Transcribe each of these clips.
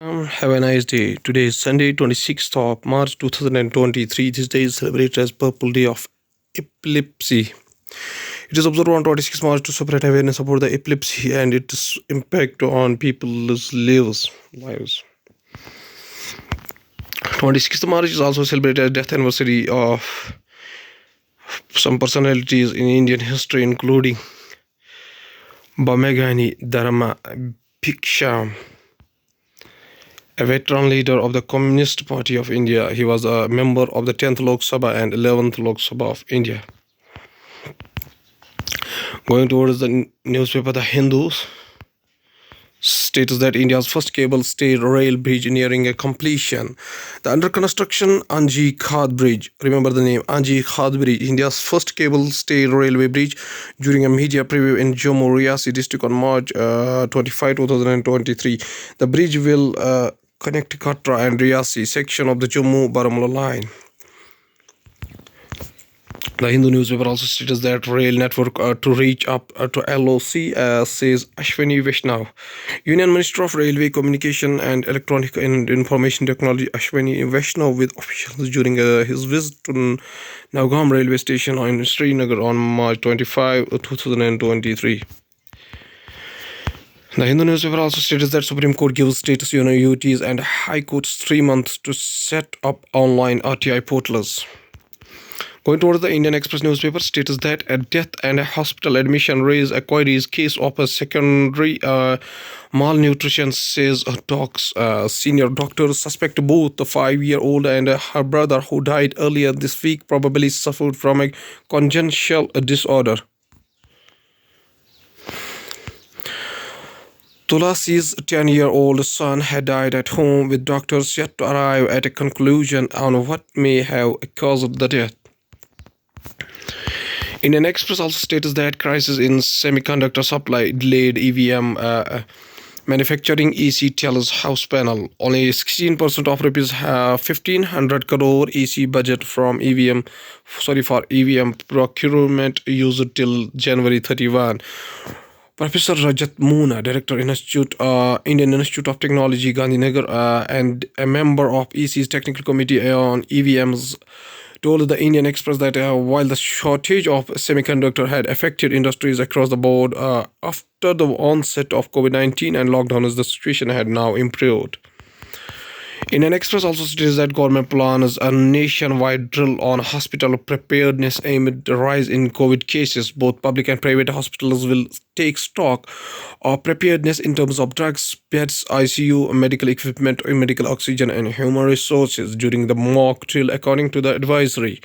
Have a nice day. Today is Sunday, 26th of March 2023. This day is celebrated as Purple Day of Epilepsy. It is observed on 26th March to spread awareness about the epilepsy and its impact on people's lives. 26th March is also celebrated as death anniversary of some personalities in Indian history, including Bamegani Dharma Bhiksham, a veteran leader of the Communist Party of India. He was a member of the 10th Lok Sabha and 11th Lok Sabha of India. Going towards the newspaper The Hindu, states that India's first cable-stayed rail bridge nearing a completion. The under construction Anji Khad Bridge, remember the name Anji Khad Bridge, India's first cable-stayed railway bridge, during a media preview in Jammu Riyasi district on March 25, 2023. The bridge will connect Katra and Riyasi section of the Jammu-Baramulla line. The Hindu newspaper also states that rail network to reach up to LOC, says Ashwini Vaishnav. Union Minister of Railway Communication and Electronic and Information Technology Ashwini Vaishnav with officials during his visit to Navgam railway station in Srinagar on March 25, 2023. The Hindu newspaper also states that Supreme Court gives status UTs and High Courts 3 months to set up online RTI portals. Going towards the Indian Express newspaper, states that a death and a hospital admission raise a queries case of a secondary malnutrition, says docs. Senior doctors suspect both the 5-year-old and her brother, who died earlier this week, probably suffered from a congenital disorder. Tulasi's 10-year-old son had died at home, with doctors yet to arrive at a conclusion on what may have caused the death. Indian Express also states that crisis in semiconductor supply delayed EVM manufacturing. EC tells House panel only 16% of rupees 1500 crore EC budget from for EVM procurement used till January 31. Professor Rajat Moona, Director, Indian Institute of Technology, Gandhinagar, and a member of EC's Technical Committee on EVMs, told the Indian Express that while the shortage of semiconductor had affected industries across the board, after the onset of COVID-19 and lockdowns, the situation had now improved. Indian Express also states that government plans a nationwide drill on hospital preparedness amid the rise in COVID cases. Both public and private hospitals will take stock of preparedness in terms of drugs, beds, ICU, medical equipment, medical oxygen, and human resources during the mock drill, according to the advisory.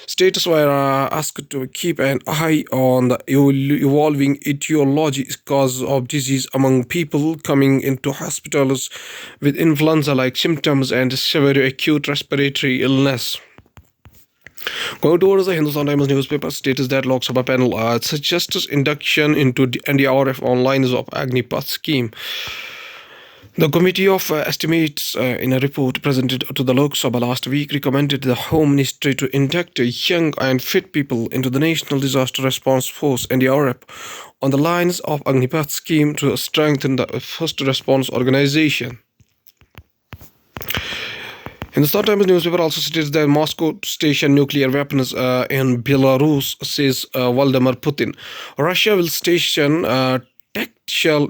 States were asked to keep an eye on the evolving etiology, cause of disease among people coming into hospitals with influenza-like symptoms and severe acute respiratory illness. Going towards the Hindustan Times newspaper, states that Lok Sabha panel suggests induction into the NDRF on lines of Agnipath scheme. The Committee of Estimates, in a report presented to the Lok Sabha last week, recommended the Home Ministry to induct young and fit people into the National Disaster Response Force (NDRF) on the lines of Agnipath scheme to strengthen the first response organization. Hindustan Times newspaper also states that Moscow station nuclear weapons in Belarus, says Vladimir Putin. Russia will station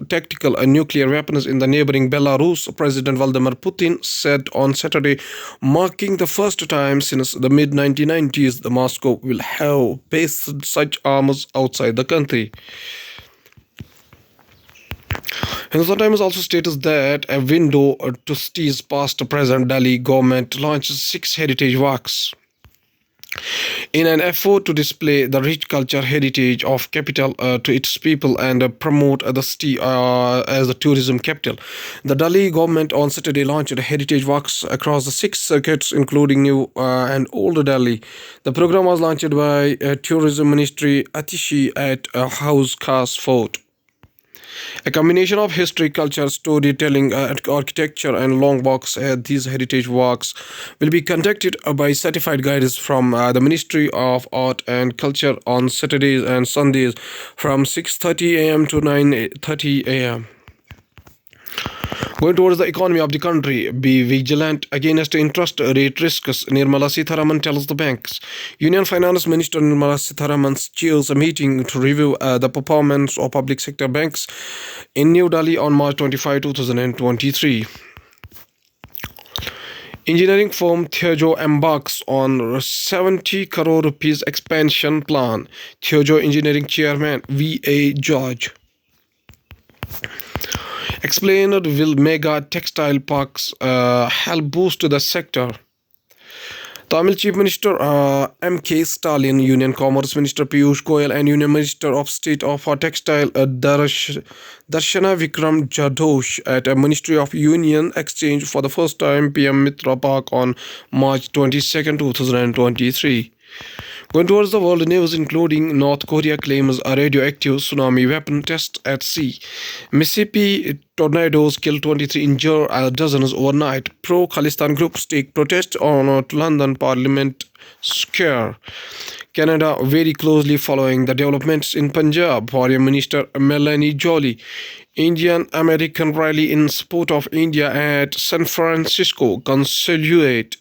tactical nuclear weapons in the neighboring Belarus, President Vladimir Putin said on Saturday, marking the first time since the mid-1990s that Moscow will have based such arms outside the country. Hindustan Times also states that a window to steers past present Delhi government launches 6 heritage walks in an effort to display the rich culture heritage of capital to its people and promote the city as the tourism capital. The Delhi government on Saturday launched heritage walks across the 6 circuits, including New and Old Delhi. The program was launched by Tourism Ministry Atishi at House Khas Fort. A combination of history, culture, storytelling, architecture, and long walks. These heritage walks will be conducted by certified guides from the Ministry of Art and Culture on Saturdays and Sundays from 6:30 a.m. to 9:30 a.m. Going towards the economy of the country, be vigilant against interest rate risks, Nirmala Sitharaman tells the banks. Union Finance Minister Nirmala Sitharaman chairs a meeting to review the performance of public sector banks in New Delhi on March 25, 2023. Engineering firm Theojo embarks on 70 crore rupees expansion plan. Theojo Engineering Chairman V.A. George explained will mega textile parks help boost the sector. Tamil Chief Minister M.K. Stalin, Union Commerce Minister Piyush Goyal, and Union Minister of State of Textile Darshana Vikram Jadhosh at a Ministry of Union Exchange for the first time PM Mitra Park on March 22nd, 2023. Going towards the world news, including North Korea claims a radioactive tsunami weapon test at sea. Mississippi tornadoes kill 23, injure dozens overnight. Pro-Khalistan groups take protest on to London Parliament Square. Canada very closely following the developments in Punjab. Foreign Minister Melanie Joly. Indian American rally in support of India at San Francisco Consulate.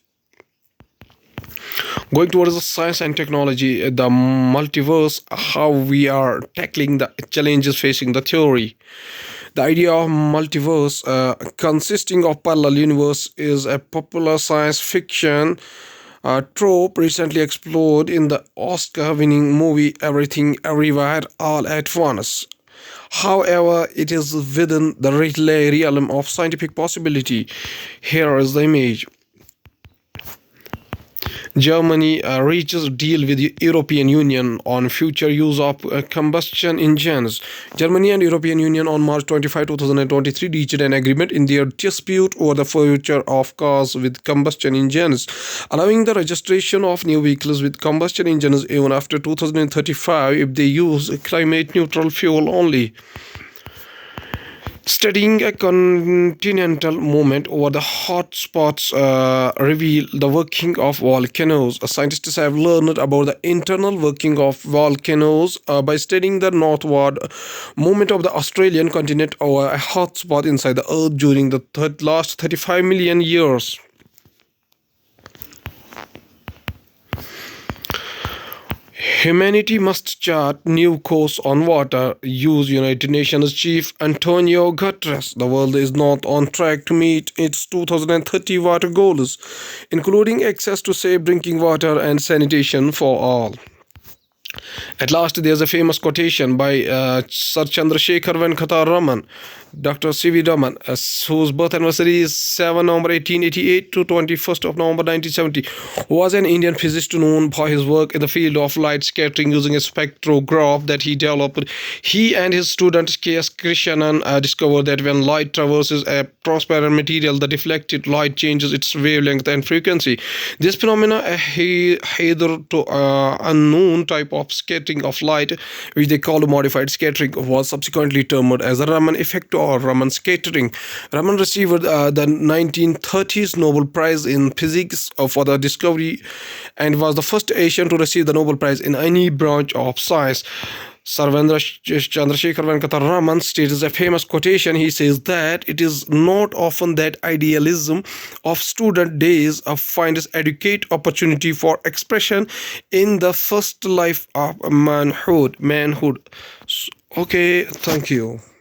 Going towards the science and technology, the multiverse, how we are tackling the challenges facing the theory. The idea of multiverse, consisting of parallel universe, is a popular science fiction trope recently explored in the Oscar-winning movie Everything Everywhere All at Once. However, it is within the realm of scientific possibility. Here is the image. Germany reaches deal with the European Union on future use of combustion engines. Germany and European Union on March 25, 2023 reached an agreement in their dispute over the future of cars with combustion engines, allowing the registration of new vehicles with combustion engines even after 2035 if they use climate neutral fuel only. Studying a continental movement over the hot spots reveal the working of volcanoes. Scientists have learned about the internal working of volcanoes by studying the northward movement of the Australian continent over a hot spot inside the Earth during the last 35 million years. Humanity must chart new course on water, use United Nations Chief Antonio Guterres. The world is not on track to meet its 2030 water goals, including access to safe drinking water and sanitation for all. At last, there's a famous quotation by Sir Chandrasekhar Venkata Raman, Dr. C.V. Raman, whose birth anniversary is 7 November 1888 to 21st of November 1970, who was an Indian physicist known for his work in the field of light scattering using a spectrograph that he developed. He and his student K.S. Krishanan discovered that when light traverses a transparent material, the deflected light changes its wavelength and frequency. This phenomena, a hitherto unknown type of scattering of light, which they call modified scattering, was subsequently termed as the Raman effect or Raman scattering. Raman received the 1930s Nobel Prize in Physics for the discovery and was the first Asian to receive the Nobel Prize in any branch of science. Sir Chandrasekhar Venkata Raman states a famous quotation. He says that it is not often that idealism of student days finds adequate opportunity for expression in the first life of manhood. Okay, thank you.